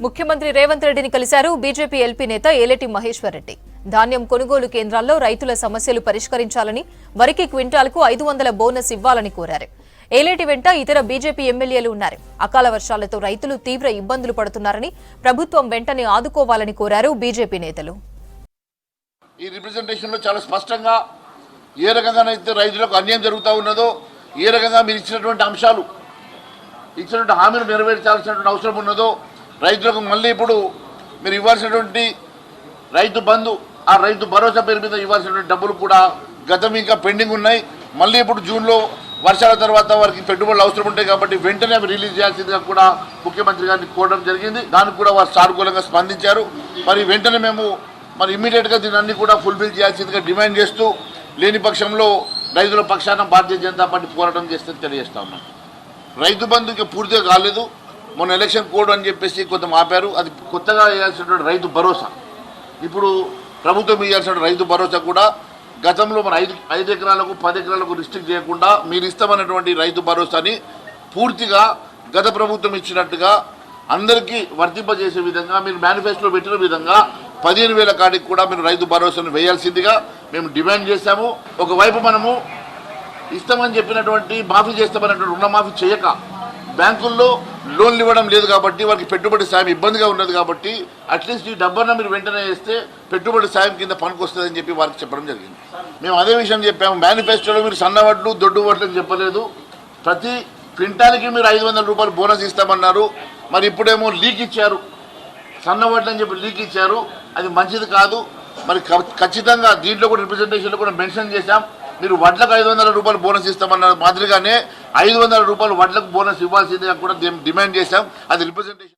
ముఖ్యమంత్రి రేవంత్ రెడ్డిని కలిశారు బీజేపీ ఎల్పీ నేత ఏలేటి మహేశ్వర్ రెడ్డి. ధాన్యం కొనుగోలు కేంద్రాల్లో రైతుల సమస్యలు పరిష్కరించాలని, వరికి క్వింటాల్కు 500 బోనస్ ఇవ్వాలని కోరారు. ఏలేటి వెంట ఇతర బీజేపీ ఎమ్మెల్యేలు ఉన్నారు. అకాల వర్షాలతో రైతులు తీవ్ర ఇబ్బందులు పడుతున్నారని, ప్రభుత్వం వెంటనే ఆదుకోవాలని కోరారు బీజేపీ నేతలు. ఈ రిప్రజెంటేషన్ లో చాలా స్పష్టంగా ఏ రకంగానైతే రైతులకు అన్యాయం జరుగుతూ ఉన్నదో, ఏ రకంగా మీరు ఇచ్చినటువంటి అంశాలు, ఇచ్చినటువంటి హామీలు నెరవేర్చాల్సినటువంటి అవసరం ఉన్నదో, రైతులకు మళ్ళీ ఇప్పుడు మీరు ఇవ్వాల్సినటువంటి రైతు బంధు, ఆ రైతు భరోసా పేరు మీద ఇవ్వాల్సినటువంటి డబ్బులు కూడా గతం ఇంకా పెండింగ్ ఉన్నాయి. మళ్ళీ ఇప్పుడు జూన్లో వర్షాల తర్వాత వారికి పెట్టుబడులు అవసరం ఉంటాయి కాబట్టి వెంటనే అవి రిలీజ్ చేయాల్సిందిగా కూడా ముఖ్యమంత్రి గారిని కోరడం జరిగింది. దానికి కూడా వారు సానుకూలంగా స్పందించారు. మరి వెంటనే మేము ఇమ్మీడియట్గా దీన్ని అన్ని కూడా ఫుల్ఫిల్ చేయాల్సిందిగా డిమాండ్ చేస్తూ, లేని పక్షంలో రైతుల పక్షాన భారతీయ జనతా పార్టీ పోరాటం చేస్తే తెలియజేస్తా ఉన్నాం. రైతు బంధు ఇంకా పూర్తిగా కాలేదు. మొన్న ఎలక్షన్ కోడ్ అని చెప్పేసి కొంత ఆపారు. అది కొత్తగా వేయాల్సినటువంటి రైతు భరోసా, ఇప్పుడు ప్రభుత్వం ఇవ్వాల్సిన రైతు భరోసా కూడా గతంలో మన 5 ఎకరాలకు 10 ఎకరాలకు రిస్ట్రిక్ట్ చేయకుండా మీరు ఇస్తామన్నటువంటి రైతు భరోసాని పూర్తిగా గత ప్రభుత్వం ఇచ్చినట్టుగా అందరికీ వర్తింపజేసే విధంగా మీరు మేనిఫెస్టోలో పెట్టిన విధంగా 15,000 కాడికి కూడా మీరు రైతు భరోసాను వేయాల్సిందిగా మేము డిమాండ్ చేశాము. ఒకవైపు మనము ఇస్తామని చెప్పినటువంటి మాఫీ చేస్తామన్నటువంటి రుణమాఫీ చేయక బ్యాంకుల్లో లోన్లు ఇవ్వడం లేదు కాబట్టి వారికి పెట్టుబడి సాయం ఇబ్బందిగా ఉన్నది కాబట్టి అట్లీస్ట్ ఈ డబ్బన్న మీరు వెంటనే వేస్తే పెట్టుబడి సాయం కింద పనికొస్తుందని చెప్పి వారికి చెప్పడం జరిగింది. మేము అదే విషయం చెప్పాము. మేనిఫెస్టోలో మీరు సన్నవడ్లు దొడ్డు వడ్లు అని చెప్పలేదు. ప్రతి క్వింటాల్కి మీరు 500 రూపాయలు బోనస్ ఇస్తామన్నారు. మరి ఇప్పుడేమో లీక్ ఇచ్చారు, సన్నవడ్లు అని చెప్పి లీక్ ఇచ్చారు. అది మంచిది కాదు. మరి ఖచ్చితంగా దీంట్లో కూడా రిప్రజెంటేషన్లో కూడా మెన్షన్ చేశాం. మీరు వడ్లకు 500 రూపాయలు బోనస్ ఇస్తామన్న మాదిరిగానే 500 రూపాయలు వడ్లకు బోనస్ ఇవ్వాల్సిందిగా కూడా డిమాండ్ చేశాం. అది రిప్రజెంటేషన్